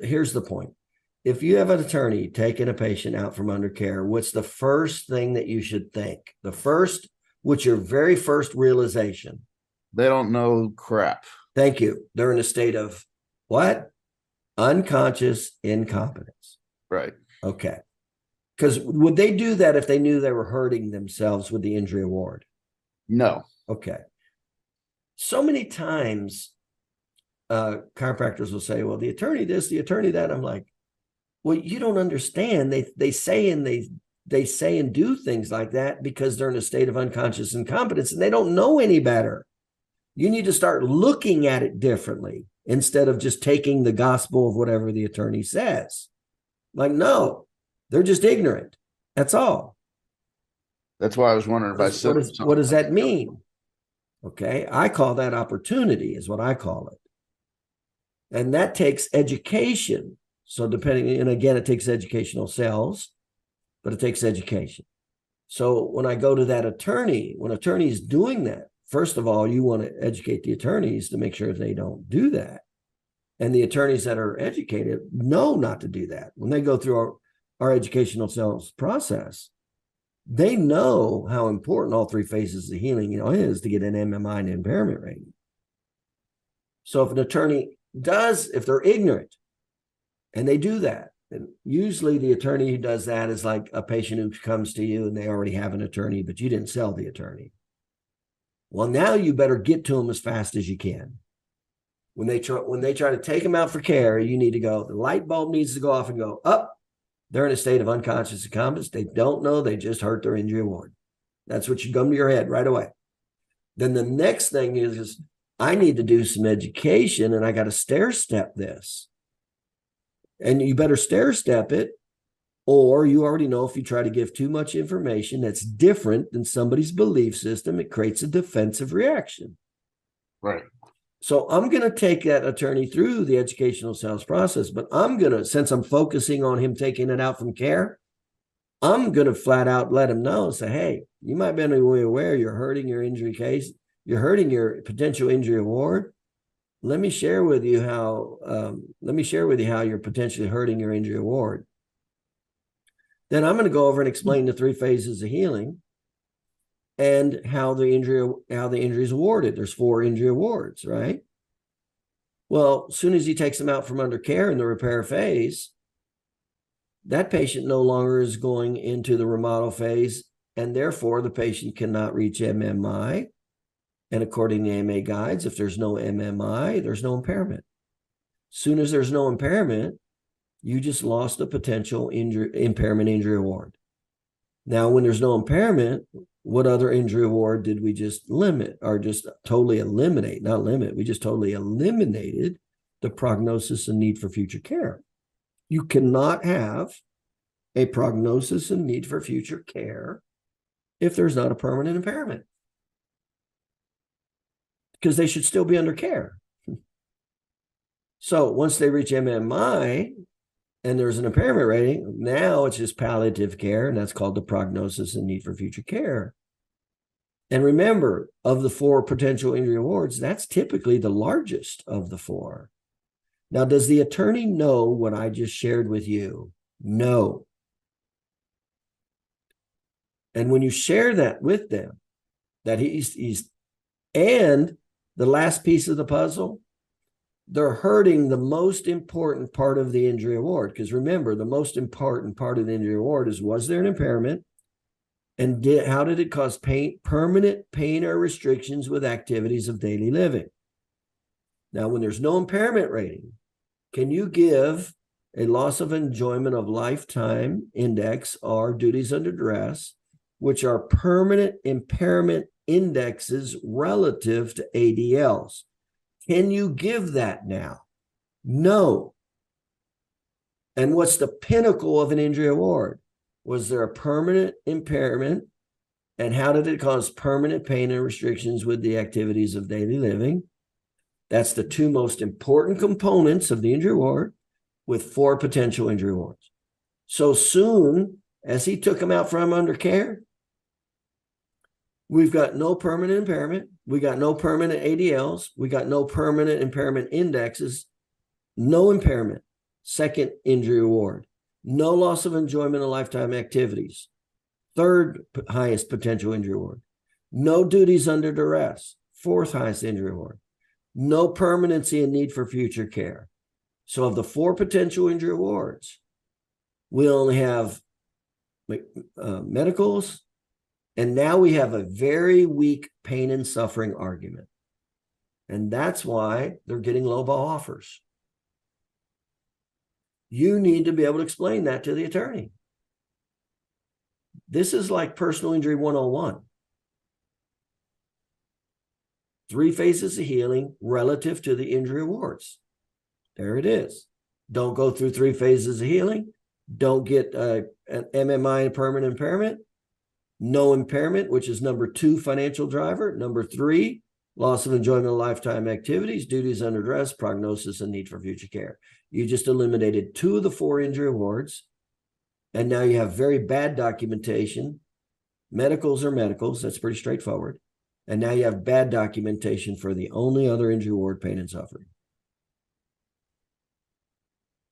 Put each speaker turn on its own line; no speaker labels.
Here's the point. If you have an attorney taking a patient out from under care, what's the first thing that you should think? What's your very first realization?
They don't know crap.
Thank you. They're in a state of what? Unconscious incompetence.
Right.
Okay. Because would they do that if they knew they were hurting themselves with the injury award?
No.
Okay. So many times, chiropractors will say, well, the attorney this, the attorney that. I'm like, well, you don't understand. They say and do things like that because they're in a state of unconscious incompetence and they don't know any better. You need to start looking at it differently instead of just taking the gospel of whatever the attorney says. Like, no, they're just ignorant. That's all.
That's why I was wondering if I said
What does that mean? Okay. I call that opportunity, is what I call it. And that takes education. So depending, and again, it takes educational sales, but it takes education. So when I go to that attorney, when attorney is doing that, first of all, you want to educate the attorneys to make sure they don't do that. And the attorneys that are educated know not to do that. When they go through our educational sales process, they know how important all three phases of healing, is to get an MMI and impairment rating. So if an attorney if they're ignorant, and they do that, and usually the attorney who does that is like a patient who comes to you and they already have an attorney, but you didn't sell the attorney. Well, now you better get to them as fast as you can. When they try to take them out for care, you need to go, the light bulb needs to go off and go, up. They're in a state of unconscious incompetence. They don't know they just hurt their injury award. That's what should come to your head right away. Then the next thing is I need to do some education and I got to stair step this. And you better stair step it, or you already know if you try to give too much information that's different than somebody's belief system, it creates a defensive reaction.
Right.
So I'm going to take that attorney through the educational sales process, but since I'm focusing on him taking it out from care, I'm going to flat out let him know, say, hey, you might be aware you're hurting your injury case. You're hurting your potential injury award. Let me share with you how you're potentially hurting your injury award. Then I'm going to go over and explain the three phases of healing and how the injury is awarded. There's 4 injury awards, right? Well, as soon as he takes them out from under care in the repair phase, that patient no longer is going into the remodel phase, and therefore the patient cannot reach MMI. And according to AMA guides, if there's no MMI, there's no impairment. As soon as there's no impairment, you just lost a potential impairment injury award. Now, when there's no impairment, what other injury award did we just limit or just totally eliminate? Not limit, we just totally eliminated the prognosis and need for future care. You cannot have a prognosis and need for future care if there's not a permanent impairment, because they should still be under care. So once they reach MMI and there's an impairment rating, now it's just palliative care, and that's called the prognosis and need for future care. And remember, of the 4 potential injury awards, that's typically the largest of the 4. Now, does the attorney know what I just shared with you? No. And when you share that with them, that he's and the last piece of the puzzle, they're hurting the most important part of the injury award. Because remember, the most important part of the injury award is, was there an impairment? And how did it cause permanent pain or restrictions with activities of daily living? Now, when there's no impairment rating, can you give a loss of enjoyment of lifetime index or duties under duress, which are permanent impairment indexes relative to ADLs? Can you give that now? No. And what's the pinnacle of an injury award? Was there a permanent impairment? And how did it cause permanent pain and restrictions with the activities of daily living? That's the 2 most important components of the injury award, with 4 potential injury awards. So soon as he took him out from under care, we've got no permanent impairment. We got no permanent ADLs. We got no permanent impairment indexes. no impairment, second injury award, no loss of enjoyment of lifetime activities, third highest potential injury award, no duties under duress, fourth highest injury award, no permanency and need for future care. So of the 4 potential injury awards, we only have medicals, and now we have a very weak pain and suffering argument. And that's why they're getting lowball offers. You need to be able to explain that to the attorney. This is like personal injury 101. 3 phases of healing relative to the injury awards. There it is. Don't go through 3 phases of healing. Don't get an MMI and permanent impairment. No impairment, which is number 2 financial driver. Number 3, loss of enjoyment of lifetime activities, duties under duress, prognosis, and need for future care. You just eliminated 2 of the 4 injury awards. And now you have very bad documentation. Medicals are medicals. That's pretty straightforward. And now you have bad documentation for the only other injury award, pain and suffering.